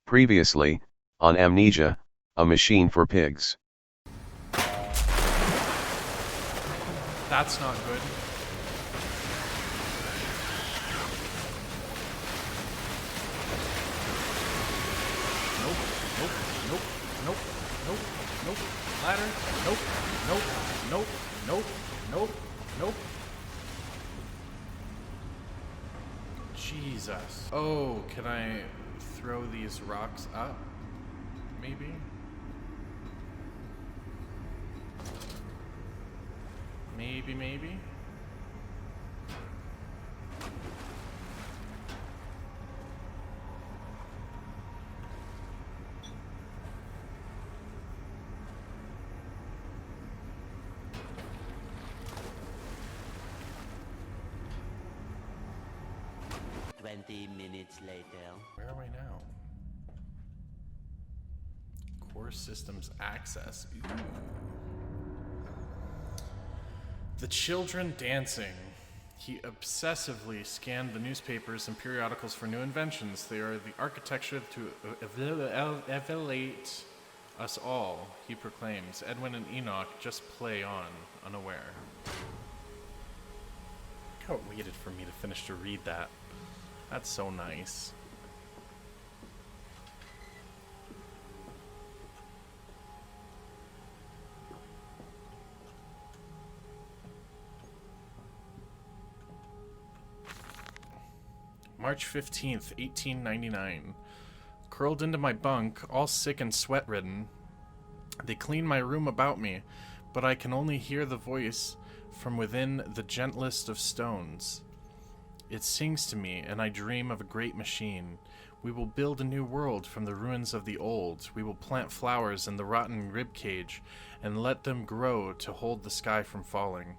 Previously, on Amnesia, a machine for pigs. That's not good. Nope, nope, nope, nope, nope, nope. Ladder, nope, nope, nope, nope, nope, nope. Jesus. Oh, can I throw these rocks up? Maybe? Maybe? 20 minutes later. Where am I now? Core systems access. Ooh. The children dancing. He obsessively scanned the newspapers and periodicals for new inventions. They are the architecture to elevate us all, he proclaims. Edwin and Enoch just play on, unaware. Look how it waited for me to finish to read that. That's so nice. March 15th, 1899. Curled into my bunk, all sick and sweat-ridden. They clean my room about me, but I can only hear the voice from within the gentlest of stones. It sings to me, and I dream of a great machine. We will build a new world from the ruins of the old. We will plant flowers in the rotten ribcage and let them grow to hold the sky from falling.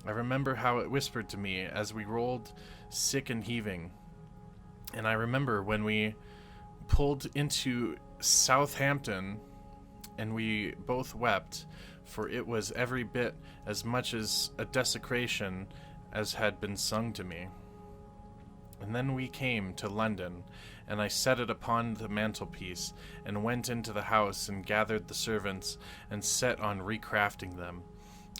I remember how it whispered to me as we rolled sick and heaving. And I remember when we pulled into Southampton and we both wept, for it was every bit as much as a desecration as had been sung to me. And then we came to London, and I set it upon the mantelpiece, and went into the house and gathered the servants and set on recrafting them.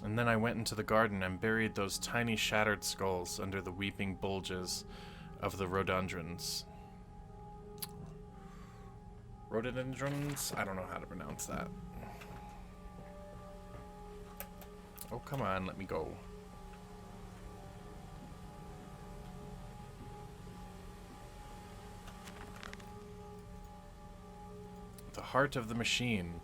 And then I went into the garden and buried those tiny shattered skulls under the weeping bulges of the rhododendrons. Rhododendrons? I don't know how to pronounce that. Oh, come on, let me go. The heart of the machine.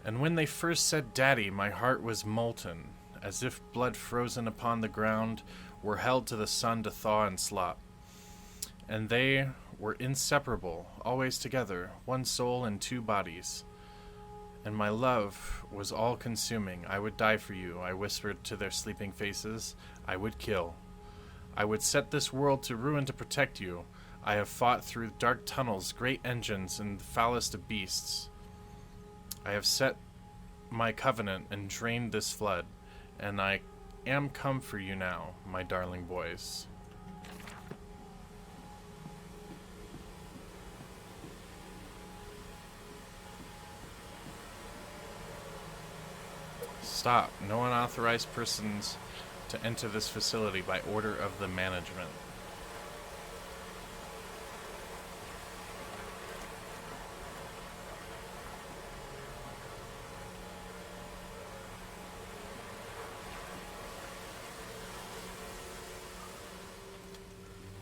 And when they first said Daddy, my heart was molten, as if blood frozen upon the ground were held to the sun to thaw and slop. And they were inseparable, always together, one soul and two bodies. And my love was all-consuming. I would die for you, I whispered to their sleeping faces. I would kill. I would set this world to ruin to protect you. I have fought through dark tunnels, great engines, and the foulest of beasts. I have set my covenant and drained this flood, and I am come for you now, my darling boys. Stop. No unauthorized persons to enter this facility by order of the management.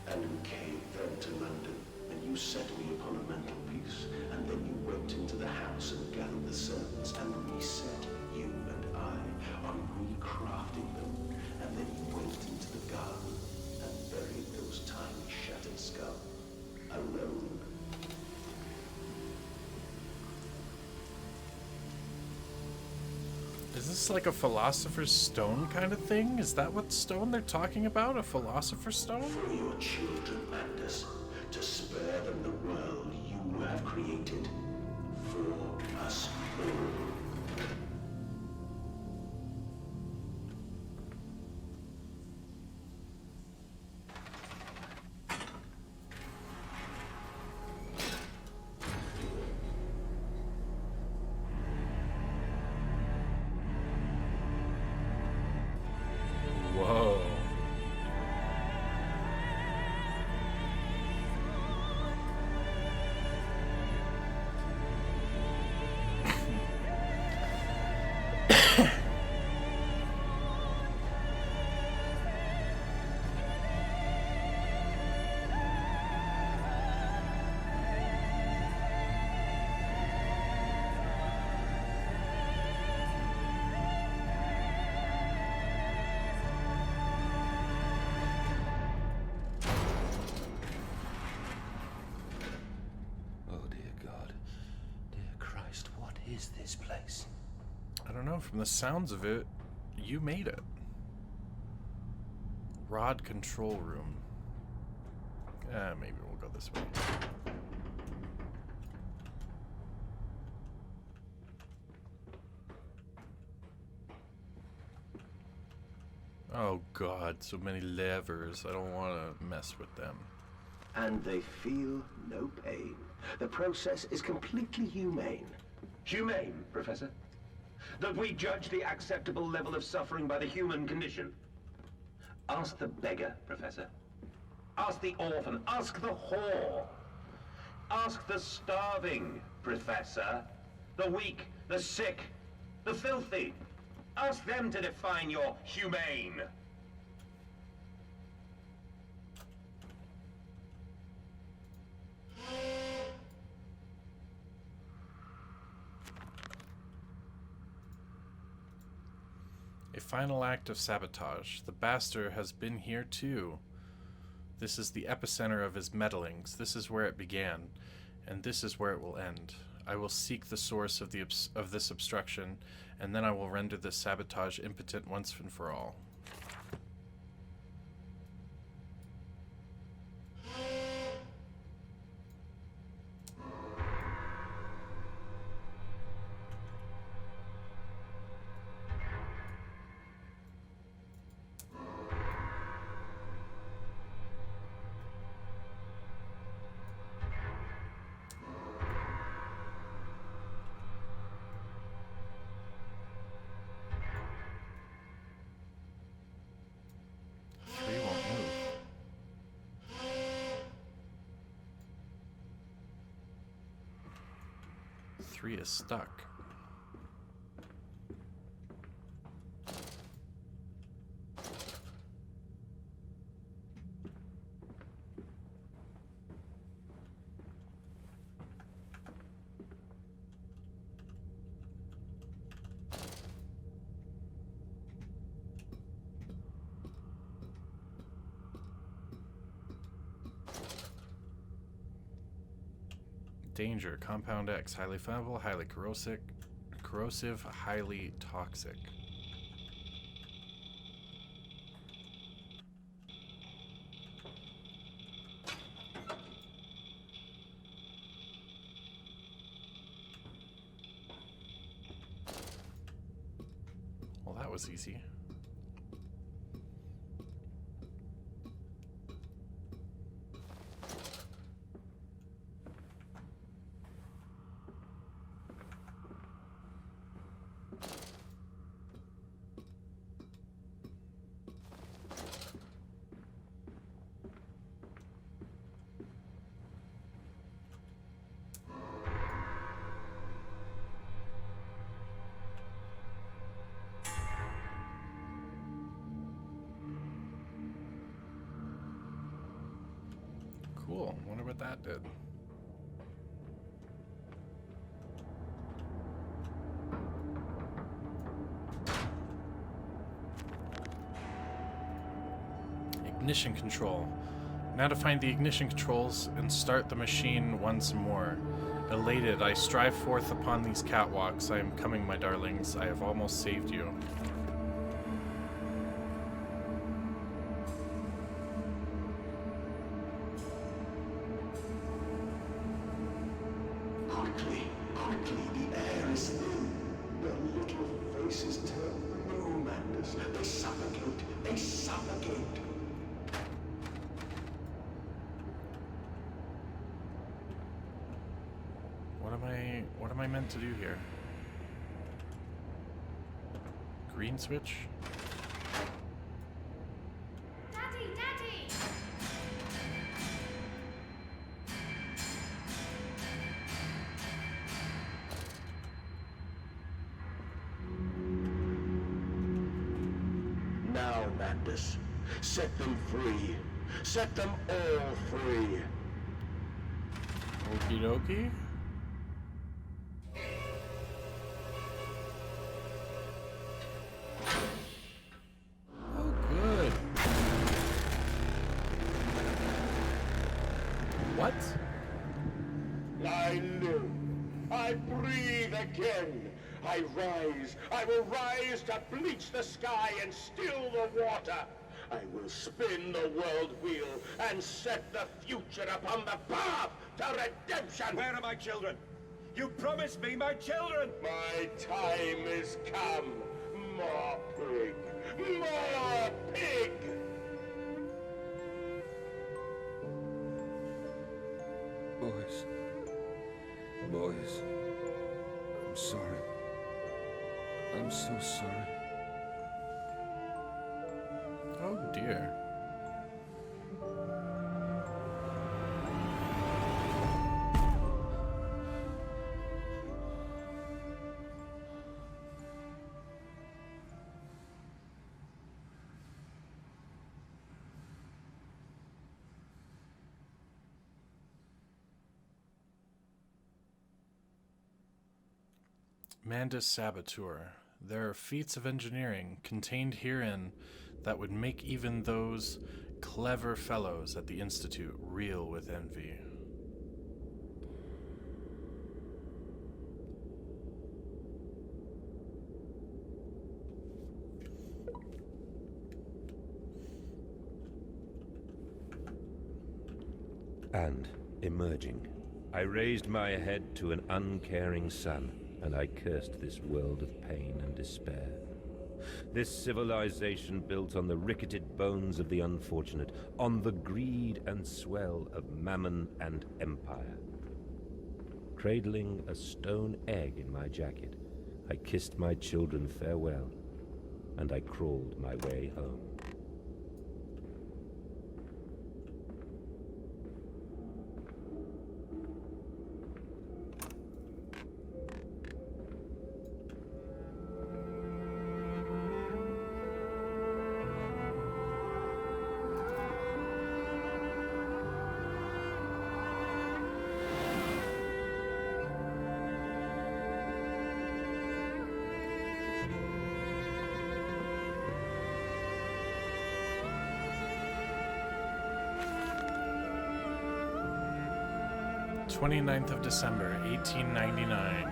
And you came then to London, and you set me upon a mantelpiece, and then you went into the house and gathered the servants, and reset you and I on recrafting them, and then you went into the garden and buried those tiny shattered skulls, alone. Is this like a philosopher's stone kind of thing? Is that what stone they're talking about? A philosopher's stone? For your children, Mandus, to spare them the world you have created. For us all. is this place? I don't know. From the sounds of it, you made it. Rod control room. Maybe we'll go this way. Oh god, so many levers. I don't want to mess with them. And they feel no pain. The process is completely humane. Humane, Professor? That we judge the acceptable level of suffering by the human condition? Ask the beggar, Professor. Ask the orphan. Ask the whore. Ask the starving, Professor. The weak, the sick, the filthy. Ask them to define your humane. A final act of sabotage. The bastard has been here too. This is the epicenter of his meddlings. This is where it began, and this is where it will end. I will seek the source of this obstruction, and then I will render this sabotage impotent once and for all. Three is stuck. Danger. Compound X. Highly flammable, highly corrosive, highly toxic. Well, that was easy. Cool. Wonder what that did. Ignition control. Now to find the ignition controls and start the machine once more. Elated, I strive forth upon these catwalks. I am coming, my darlings. I have almost saved you. Quickly, the air is thin. Their little faces turn blue, Mandus. They suffocate. What am I meant to do here? Green switch? Daddy! Now, Mandus, set them free. Set them all free. Okie dokie. Oh, good. What? I knew. I breathe again. I rise. I will rise to bleach the sky and still the water. I will spin the world wheel and set the future upon the path to redemption. Where are my children? You promised me my children! My time is come. More pig. More pig. Boys, I'm sorry. I'm so sorry. Oh dear. Mandus Saboteur. There are feats of engineering contained herein that would make even those clever fellows at the Institute reel with envy. And, emerging, I raised my head to an uncaring sun, and I cursed this world of pain and despair. This civilization built on the ricketed bones of the unfortunate, on the greed and swell of mammon and empire. Cradling a stone egg in my jacket, I kissed my children farewell, and I crawled my way home. "29th of December, 1899.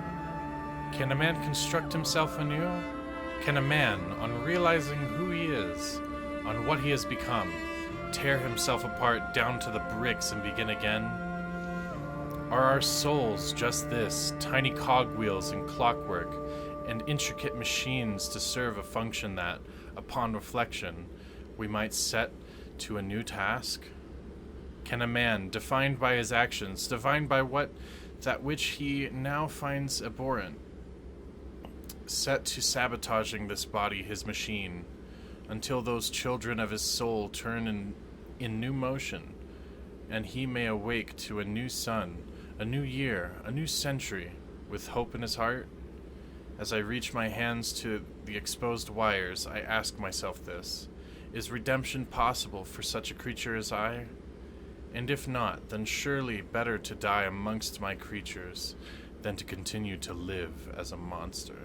Can a man construct himself anew? Can a man, on realizing who he is, on what he has become, tear himself apart down to the bricks and begin again? Are our souls just this, tiny cogwheels and clockwork, and intricate machines to serve a function that, upon reflection, we might set to a new task? Can a man, defined by his actions, defined by that which he now finds abhorrent, set to sabotaging this body, his machine, until those children of his soul turn in new motion, and he may awake to a new sun, a new year, a new century, with hope in his heart? As I reach my hands to the exposed wires, I ask myself this: is redemption possible for such a creature as I? And if not, then surely better to die amongst my creatures than to continue to live as a monster.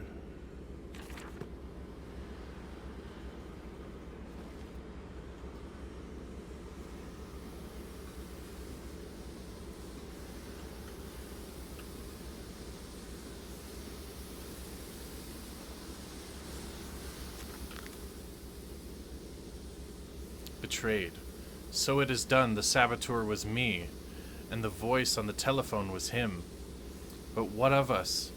Betrayed. So it is done. The saboteur was me, and the voice on the telephone was him. But what of us?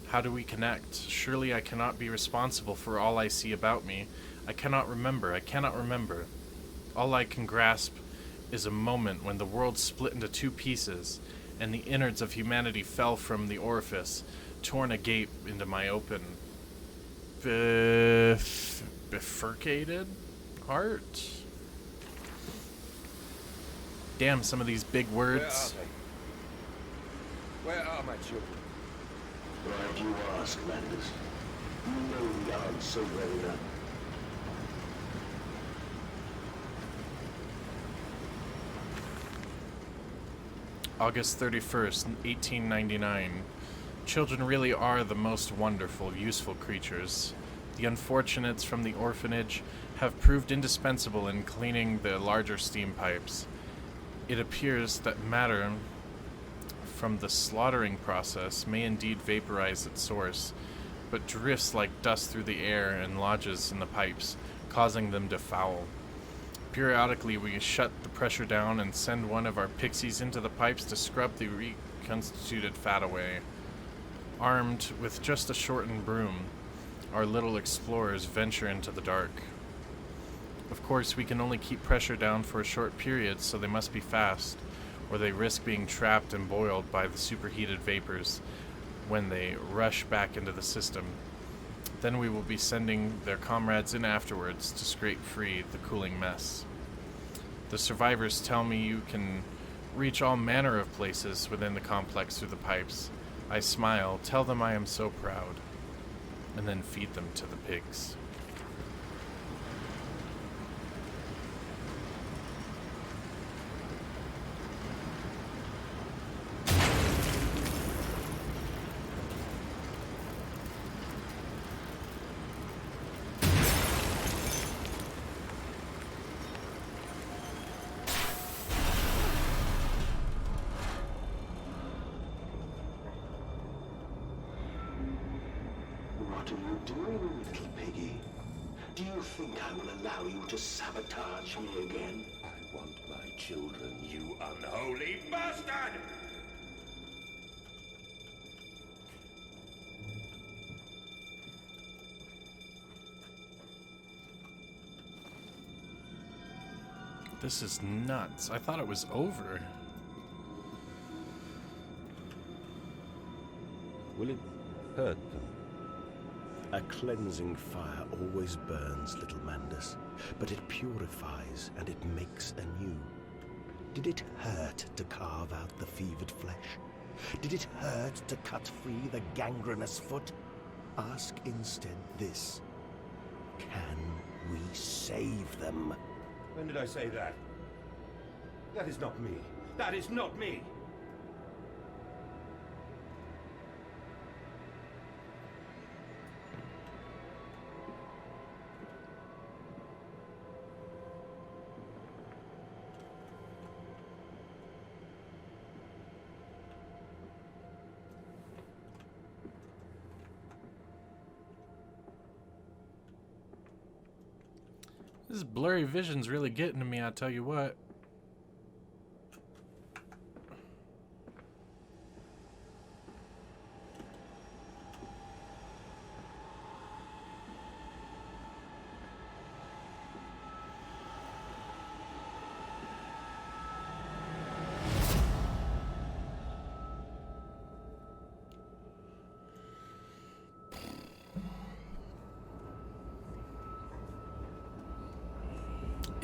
How do we connect? Surely I cannot be responsible for all I see about me. I cannot remember. All I can grasp is a moment when the world split into two pieces, and the innards of humanity fell from the orifice, torn agape into my open, bifurcated heart. Damn, some of these big words. Where are my children? Glad you asked, Landis. You know the answer well enough. August 31st, 1899. Children really are the most wonderful, useful creatures. The unfortunates from the orphanage have proved indispensable in cleaning the larger steam pipes. It appears that matter from the slaughtering process may indeed vaporize its source, but drifts like dust through the air and lodges in the pipes, causing them to foul. Periodically, we shut the pressure down and send one of our pixies into the pipes to scrub the reconstituted fat away. Armed with just a shortened broom, our little explorers venture into the dark. Of course, we can only keep pressure down for a short period, so they must be fast, or they risk being trapped and boiled by the superheated vapors when they rush back into the system. Then we will be sending their comrades in afterwards to scrape free the cooling mess. The survivors tell me you can reach all manner of places within the complex through the pipes. I smile, tell them I am so proud, and then feed them to the pigs. What are you doing, little piggy? Do you think I will allow you to sabotage me again? I want my children, you unholy bastard! This is nuts. I thought it was over. Will it hurt them? A cleansing fire always burns, little Mandus, but it purifies and it makes anew. Did it hurt to carve out the fevered flesh? Did it hurt to cut free the gangrenous foot? Ask instead this: can we save them? When did I say that? That is not me. That is not me! This blurry vision's really getting to me, I'll tell you what.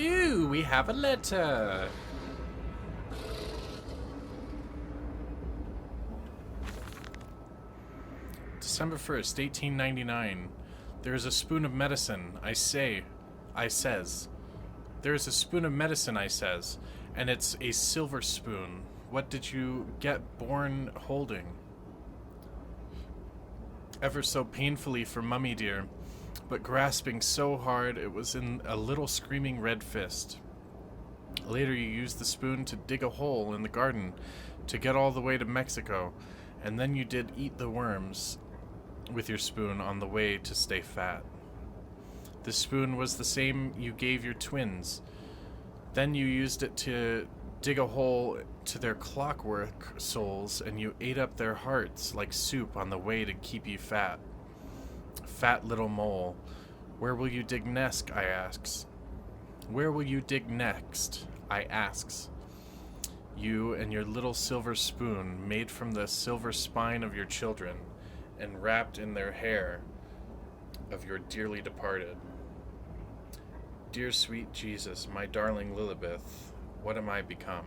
Ooh, we have a letter. December 1st, 1899. There is a spoon of medicine, I says. There is a spoon of medicine, I says, and it's a silver spoon. What did you get born holding? Ever so painfully for Mummy dear, but grasping so hard it was in a little screaming red fist. Later you used the spoon to dig a hole in the garden to get all the way to Mexico, and then you did eat the worms with your spoon on the way to stay fat. The spoon was the same you gave your twins. Then you used it to dig a hole to their clockwork souls, and you ate up their hearts like soup on the way to keep you fat. Fat little mole, where will you dig next, I asks. Where will you dig next, I asks. You and your little silver spoon made from the silver spine of your children and wrapped in their hair of your dearly departed. Dear sweet Jesus, my darling Lilibeth, what am I become?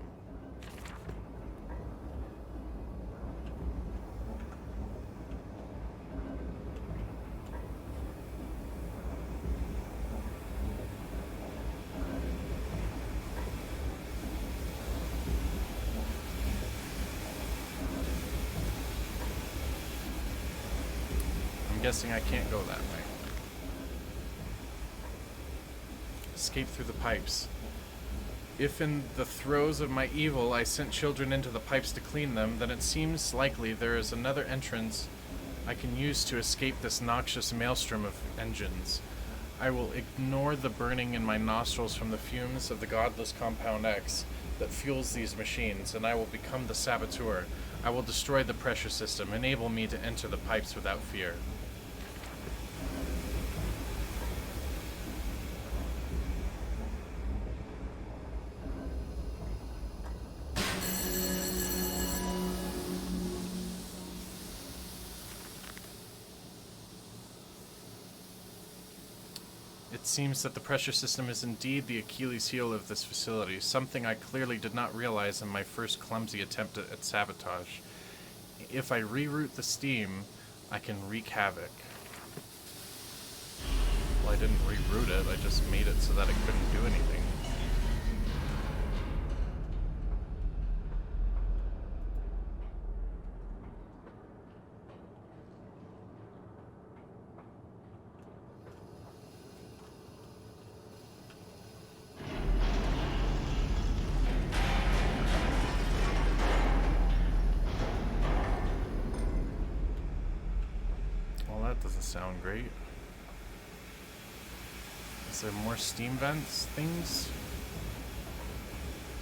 Guessing I can't go that way. Escape through the pipes. If in the throes of my evil I sent children into the pipes to clean them, then it seems likely there is another entrance I can use to escape this noxious maelstrom of engines. I will ignore the burning in my nostrils from the fumes of the godless Compound X that fuels these machines, and I will become the saboteur. I will destroy the pressure system, enable me to enter the pipes without fear. It seems that the pressure system is indeed the Achilles heel of this facility, something I clearly did not realize in my first clumsy attempt at sabotage. If I reroute the steam, I can wreak havoc. Well, I didn't reroute it, I just made it so that it couldn't do anything. Doesn't sound great. Is there more steam vents things?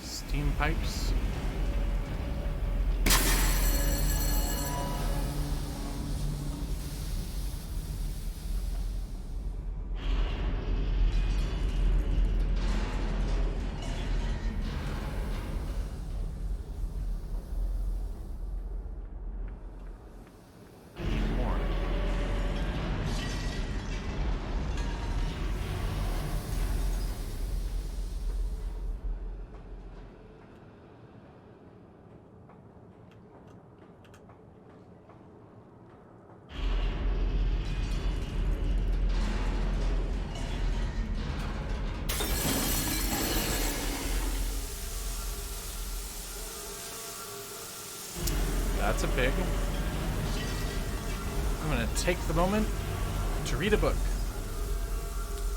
Steam pipes? That's a pig. I'm gonna take the moment to read a book.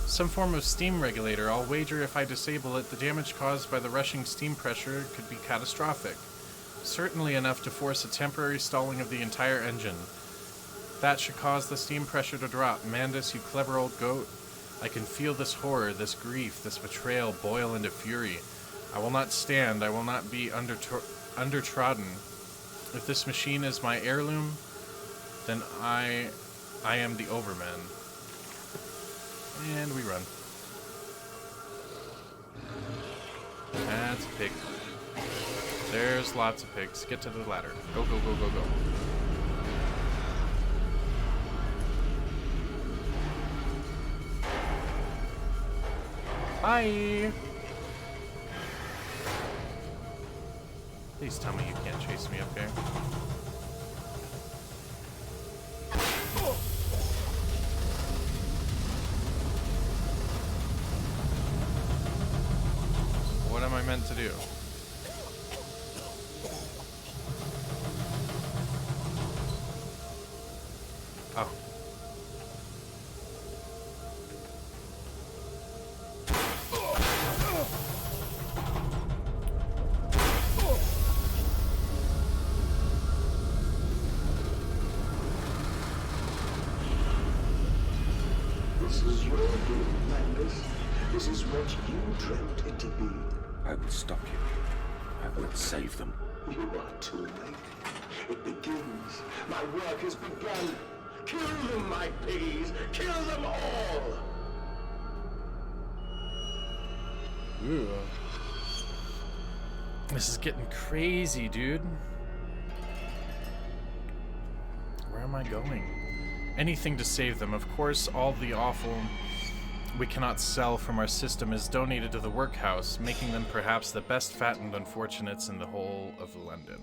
Some form of steam regulator. I'll wager if I disable it, the damage caused by the rushing steam pressure could be catastrophic. Certainly enough to force a temporary stalling of the entire engine. That should cause the steam pressure to drop. Mandus, you clever old goat. I can feel this horror, this grief, this betrayal boil into fury. I will not stand. I will not be undertrodden. If this machine is my heirloom, then I am the Overman. And we run. That's a pig. There's lots of pigs. Get to the ladder. Go, go, go, go, go. Bye! Please tell me you can't chase me up here. What am I meant to do? Oh. This is your doing, Mandus. This is what you dreamt it to be. I will stop you. I will save them. You are too late. It begins. My work has begun. Kill them, my piggies. Kill them all. Ooh. This is getting crazy, dude. Where am I going? Anything to save them. Of course, all the awful we cannot sell from our system is donated to the workhouse, making them perhaps the best fattened unfortunates in the whole of London.